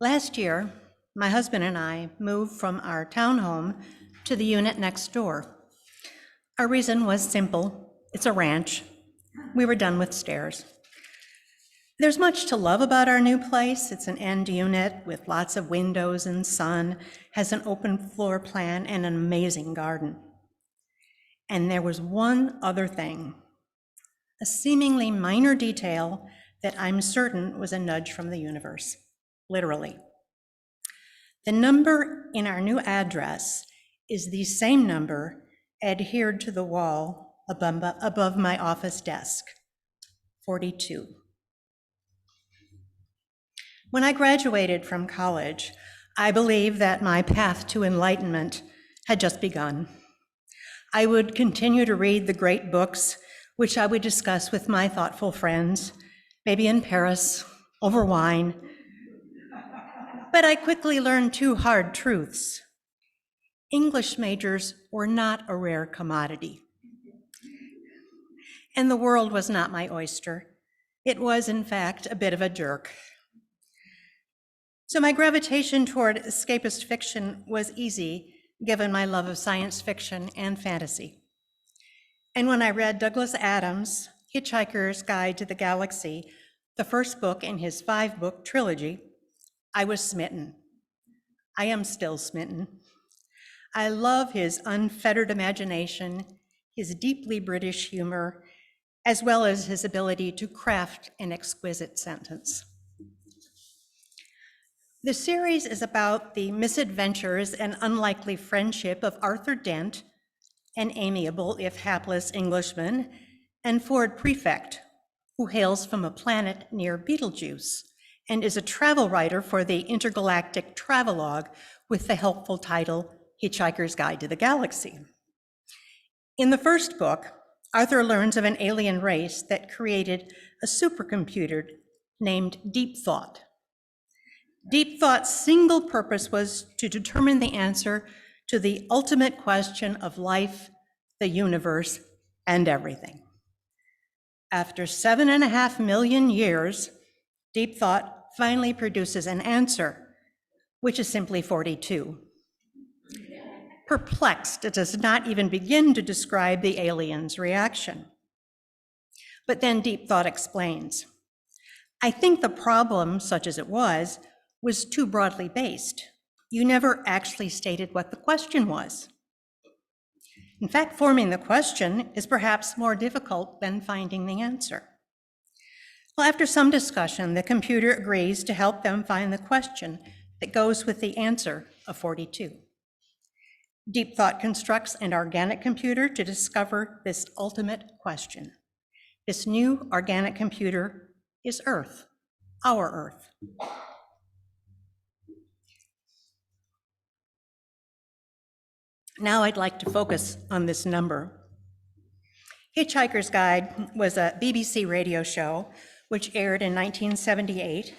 Last year, my husband and I moved from our townhome to the unit next door. Our reason was simple. It's a ranch. We were done with stairs. There's much to love about our new place. It's an end unit with lots of windows and sun, has an open floor plan and an amazing garden. And there was one other thing, a seemingly minor detail that I'm certain was a nudge from the universe, literally. The number in our new address is the same number adhered to the wall above my office desk, 42. When I graduated from college, I believed that my path to enlightenment had just begun. I would continue to read the great books, which I would discuss with my thoughtful friends, maybe in Paris, over wine. But I quickly learned two hard truths. English majors were not a rare commodity. And the world was not my oyster. It was, in fact, a bit of a jerk. So my gravitation toward escapist fiction was easy, given my love of science fiction and fantasy. And when I read Douglas Adams' Hitchhiker's Guide to the Galaxy, the first book in his 5-book trilogy, I was smitten. I am still smitten. I love his unfettered imagination, his deeply British humor, as well as his ability to craft an exquisite sentence. The series is about the misadventures and unlikely friendship of Arthur Dent, an amiable, if hapless Englishman, and Ford Prefect, who hails from a planet near Betelgeuse and is a travel writer for the intergalactic travelogue with the helpful title Hitchhiker's Guide to the Galaxy. In the first book, Arthur learns of an alien race that created a supercomputer named Deep Thought. Deep Thought's single purpose was to determine the answer to the ultimate question of life, the universe, and everything. After 7.5 million years, Deep Thought finally produces an answer, which is simply 42. Perplexed, it does not even begin to describe the alien's reaction. But then Deep Thought explains, I think the problem, such as it was too broadly based. You never actually stated what the question was. In fact, forming the question is perhaps more difficult than finding the answer. Well, after some discussion, the computer agrees to help them find the question that goes with the answer of 42. Deep Thought constructs an organic computer to discover this ultimate question. This new organic computer is Earth, our Earth. Now I'd like to focus on this number. Hitchhiker's Guide was a BBC radio show which aired in 1978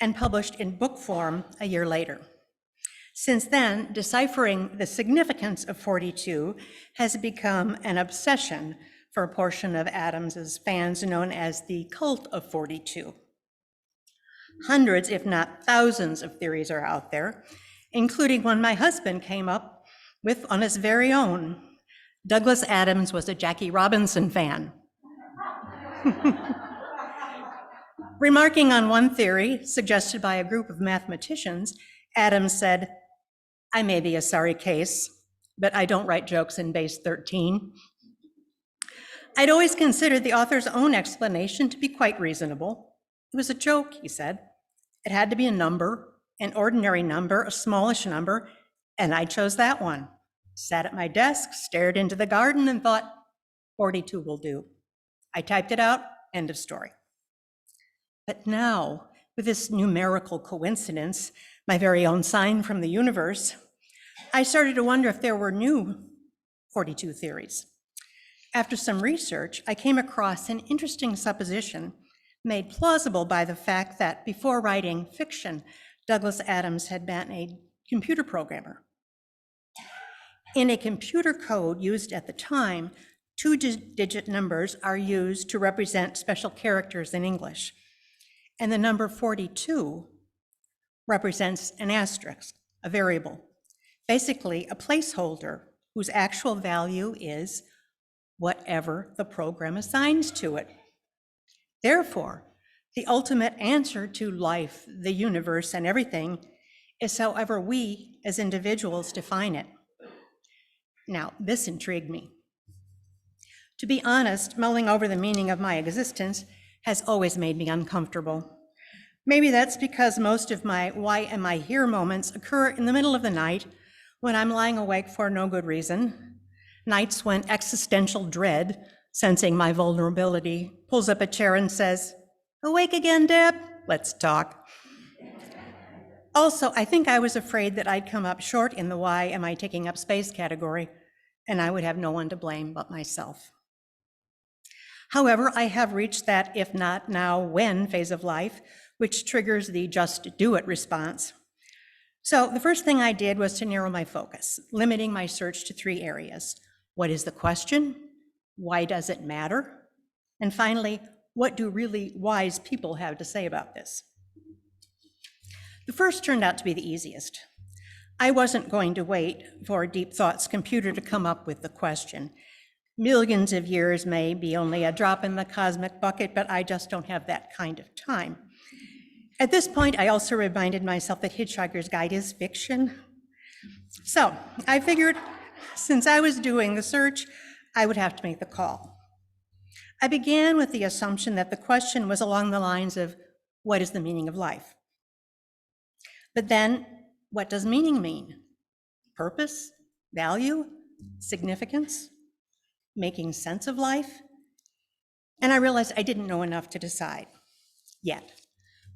and published in book form a year later. Since then, deciphering the significance of 42 has become an obsession for a portion of Adams's fans known as the cult of 42. Hundreds, if not thousands, of theories are out there, including one my husband came up with on his very own. Douglas Adams was a Jackie Robinson fan. Remarking on one theory suggested by a group of mathematicians, Adams said, I may be a sorry case, but I don't write jokes in base 13. I'd always considered the author's own explanation to be quite reasonable. It was a joke, he said. It had to be a number, an ordinary number, a smallish number, and I chose that one. Sat at my desk, stared into the garden, and thought, 42 will do. I typed it out, end of story. But now, with this numerical coincidence, my very own sign from the universe, I started to wonder if there were new 42 theories. After some research, I came across an interesting supposition made plausible by the fact that before writing fiction, Douglas Adams had been a computer programmer. In a computer code used at the time, 2-digit numbers are used to represent special characters in English. And the number 42 represents an asterisk, a variable, basically a placeholder whose actual value is whatever the program assigns to it. Therefore, the ultimate answer to life, the universe, and everything is however we as individuals define it. Now, this intrigued me. To be honest, mulling over the meaning of my existence has always made me uncomfortable. Maybe that's because most of my why am I here moments occur in the middle of the night when I'm lying awake for no good reason. Nights when existential dread, sensing my vulnerability, pulls up a chair and says, "Awake again, Deb? Let's talk." Also, I think I was afraid that I'd come up short in the why am I taking up space category, and I would have no one to blame but myself. However, I have reached that if not now, when phase of life, which triggers the just do it response. So the first thing I did was to narrow my focus, limiting my search to 3 areas. What is the question? Why does it matter? And finally, what do really wise people have to say about this? The first turned out to be the easiest. I wasn't going to wait for Deep Thought's computer to come up with the question. Millions of years may be only a drop in the cosmic bucket, but I just don't have that kind of time. At this point, I also reminded myself that Hitchhiker's Guide is fiction. So I figured since I was doing the search, I would have to make the call. I began with the assumption that the question was along the lines of, what is the meaning of life? But then, what does meaning mean? Purpose, value, significance, making sense of life? And I realized I didn't know enough to decide yet.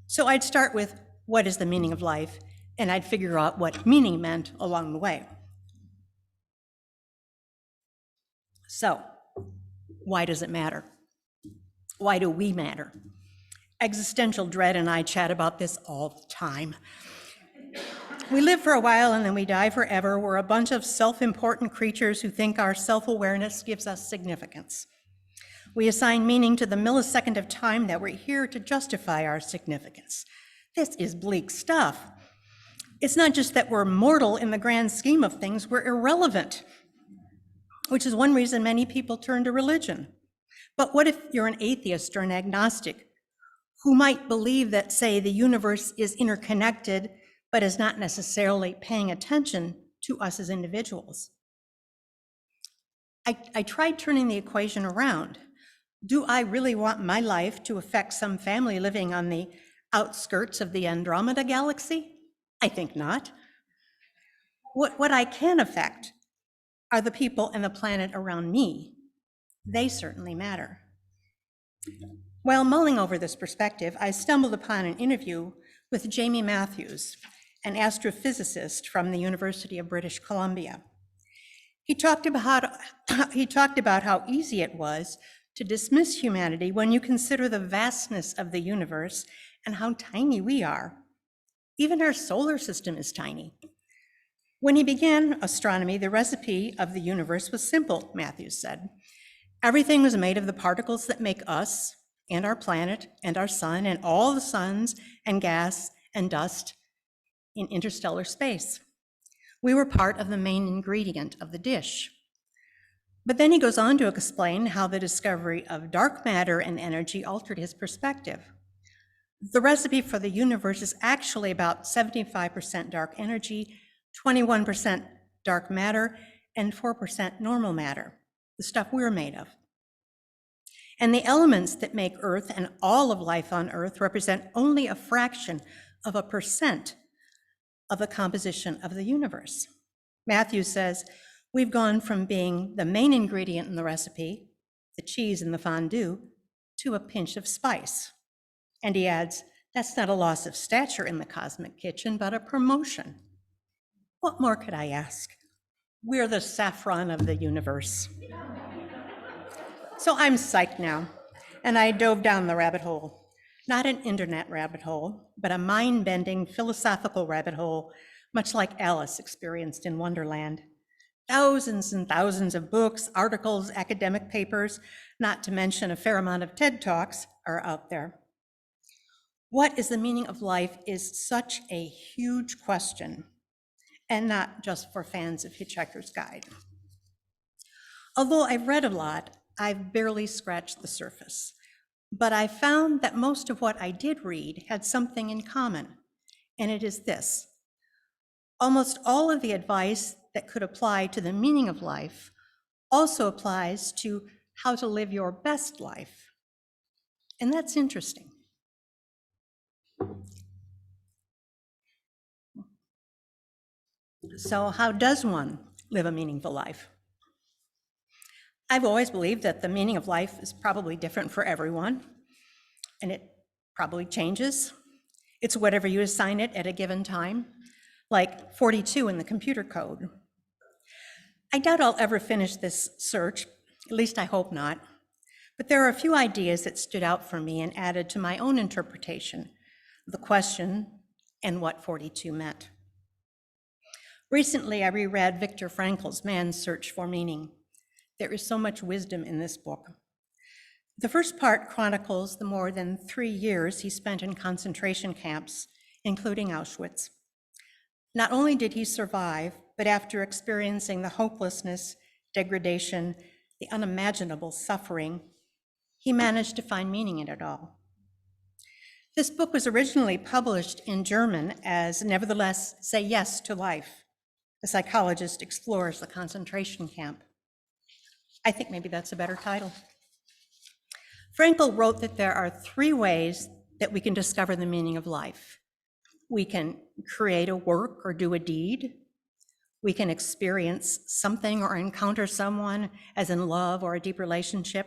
So I'd start with, what is the meaning of life? And I'd figure out what meaning meant along the way. So, why does it matter? Why do we matter? Existential dread and I chat about this all the time. We live for a while and then we die forever. We're a bunch of self-important creatures who think our self-awareness gives us significance. We assign meaning to the millisecond of time that we're here to justify our significance. This is bleak stuff. It's not just that we're mortal in the grand scheme of things, we're irrelevant, which is one reason many people turn to religion. But what if you're an atheist or an agnostic who might believe that, say, the universe is interconnected, but is not necessarily paying attention to us as individuals? I tried turning the equation around. Do I really want my life to affect some family living on the outskirts of the Andromeda galaxy? I think not. What I can affect are the people and the planet around me. They certainly matter. While mulling over this perspective, I stumbled upon an interview with Jamie Matthews, an astrophysicist from the University of British Columbia. He talked about how easy it was to dismiss humanity when you consider the vastness of the universe and how tiny we are. Even our solar system is tiny. When he began astronomy, the recipe of the universe was simple, Matthews said. Everything was made of the particles that make us and our planet and our sun and all the suns and gas and dust in interstellar space. We were part of the main ingredient of the dish. But then he goes on to explain how the discovery of dark matter and energy altered his perspective. The recipe for the universe is actually about 75% dark energy, 21% dark matter, and 4% normal matter, the stuff we're made of. And the elements that make Earth and all of life on Earth represent only a fraction of a percent of the composition of the universe. Matthews says, we've gone from being the main ingredient in the recipe, the cheese in the fondue, to a pinch of spice. And he adds, that's not a loss of stature in the cosmic kitchen, but a promotion. What more could I ask? We're the saffron of the universe. So I'm psyched now, and I dove down the rabbit hole. Not an internet rabbit hole, but a mind-bending philosophical rabbit hole, much like Alice experienced in Wonderland. Thousands and thousands of books, articles, academic papers, not to mention a fair amount of TED Talks, are out there. What is the meaning of life is such a huge question, and not just for fans of Hitchhiker's Guide. Although I've read a lot, I've barely scratched the surface. But I found that most of what I did read had something in common, and it is this. Almost all of the advice that could apply to the meaning of life also applies to how to live your best life. And that's interesting. So how does one live a meaningful life? I've always believed that the meaning of life is probably different for everyone, and it probably changes. It's whatever you assign it at a given time, like 42 in the computer code. I doubt I'll ever finish this search, at least I hope not, but there are a few ideas that stood out for me and added to my own interpretation of the question and what 42 meant. Recently, I reread Viktor Frankl's Man's Search for Meaning. There is so much wisdom in this book. The first part chronicles the more than 3 years he spent in concentration camps, including Auschwitz. Not only did he survive, but after experiencing the hopelessness, degradation, the unimaginable suffering, he managed to find meaning in it all. This book was originally published in German as Nevertheless, Say Yes to Life. A psychologist explores the concentration camp. I think maybe that's a better title. Frankl wrote that there are 3 ways that we can discover the meaning of life. We can create a work or do a deed. We can experience something or encounter someone, as in love or a deep relationship.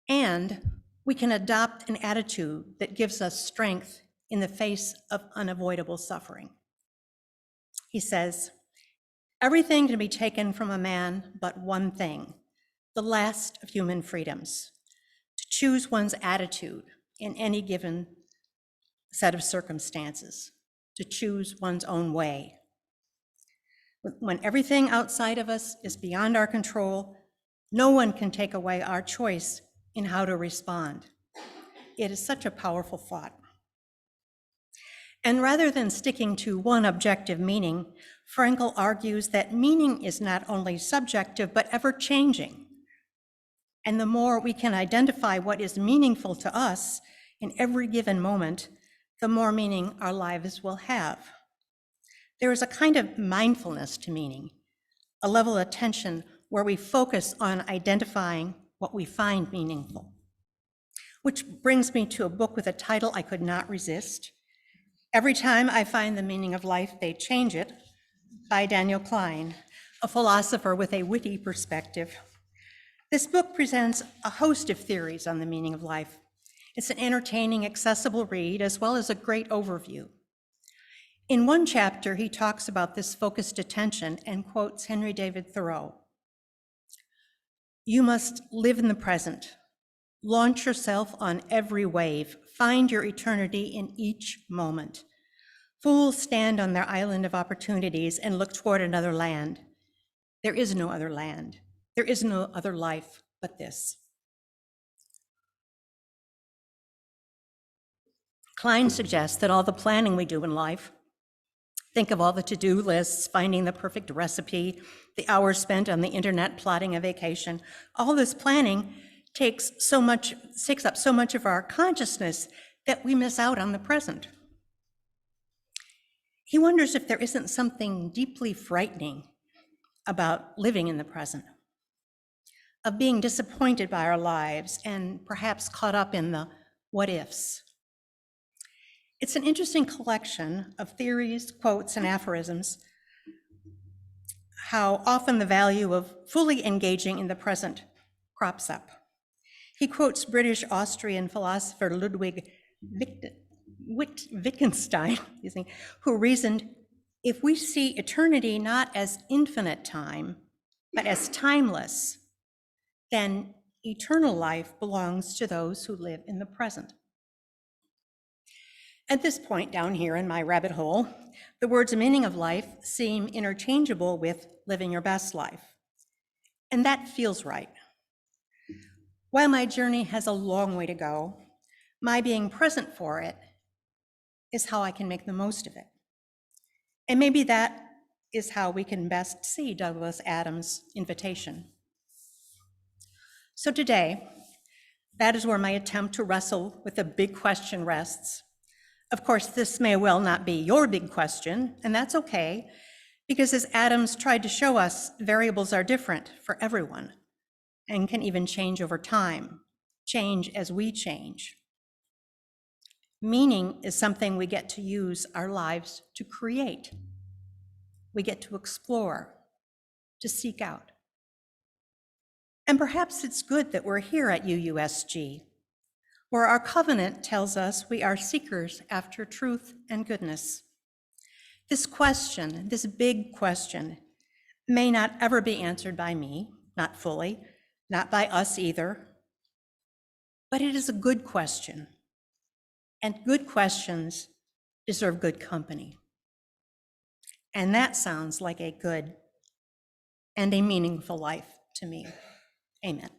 And we can adopt an attitude that gives us strength in the face of unavoidable suffering. He says, everything can be taken from a man but one thing, the last of human freedoms, to choose one's attitude in any given set of circumstances, to choose one's own way. When everything outside of us is beyond our control, no one can take away our choice in how to respond. It is such a powerful thought. And rather than sticking to one objective meaning, Frankl argues that meaning is not only subjective, but ever-changing. And the more we can identify what is meaningful to us in every given moment, the more meaning our lives will have. There is a kind of mindfulness to meaning, a level of attention where we focus on identifying what we find meaningful. Which brings me to a book with a title I could not resist. Every Time I Find the Meaning of Life, They Change It, by Daniel Klein, a philosopher with a witty perspective. This book presents a host of theories on the meaning of life. It's an entertaining, accessible read, as well as a great overview. In one chapter, he talks about this focused attention and quotes Henry David Thoreau. You must live in the present. Launch yourself on every wave. Find your eternity in each moment. Fools stand on their island of opportunities and look toward another land. There is no other land. There is no other life but this. Klein suggests that all the planning we do in life, think of all the to-do lists, finding the perfect recipe, the hours spent on the internet plotting a vacation, all this planning takes up so much of our consciousness that we miss out on the present. He wonders if there isn't something deeply frightening about living in the present, of being disappointed by our lives and perhaps caught up in the what ifs. It's an interesting collection of theories, quotes, and aphorisms, how often the value of fully engaging in the present crops up. He quotes British-Austrian philosopher Ludwig Wittgenstein, who reasoned, if we see eternity not as infinite time, but as timeless, then eternal life belongs to those who live in the present. At this point down here in my rabbit hole, the words meaning of life seem interchangeable with living your best life. And that feels right. While my journey has a long way to go, My being present for it is how I can make the most of it. And maybe that is how we can best see Douglas Adams' invitation. So today, that is where my attempt to wrestle with the big question rests. Of course, this may well not be your big question, and that's okay, because as Adams tried to show us, variables are different for everyone and can even change over time, change as we change. Meaning is something we get to use our lives to create. We get to explore, to seek out. And perhaps it's good that we're here at UUSG, where our covenant tells us we are seekers after truth and goodness. This question, this big question, may not ever be answered by me, not fully, not by us either, but it is a good question, and good questions deserve good company. And that sounds like a good and a meaningful life to me. Amen.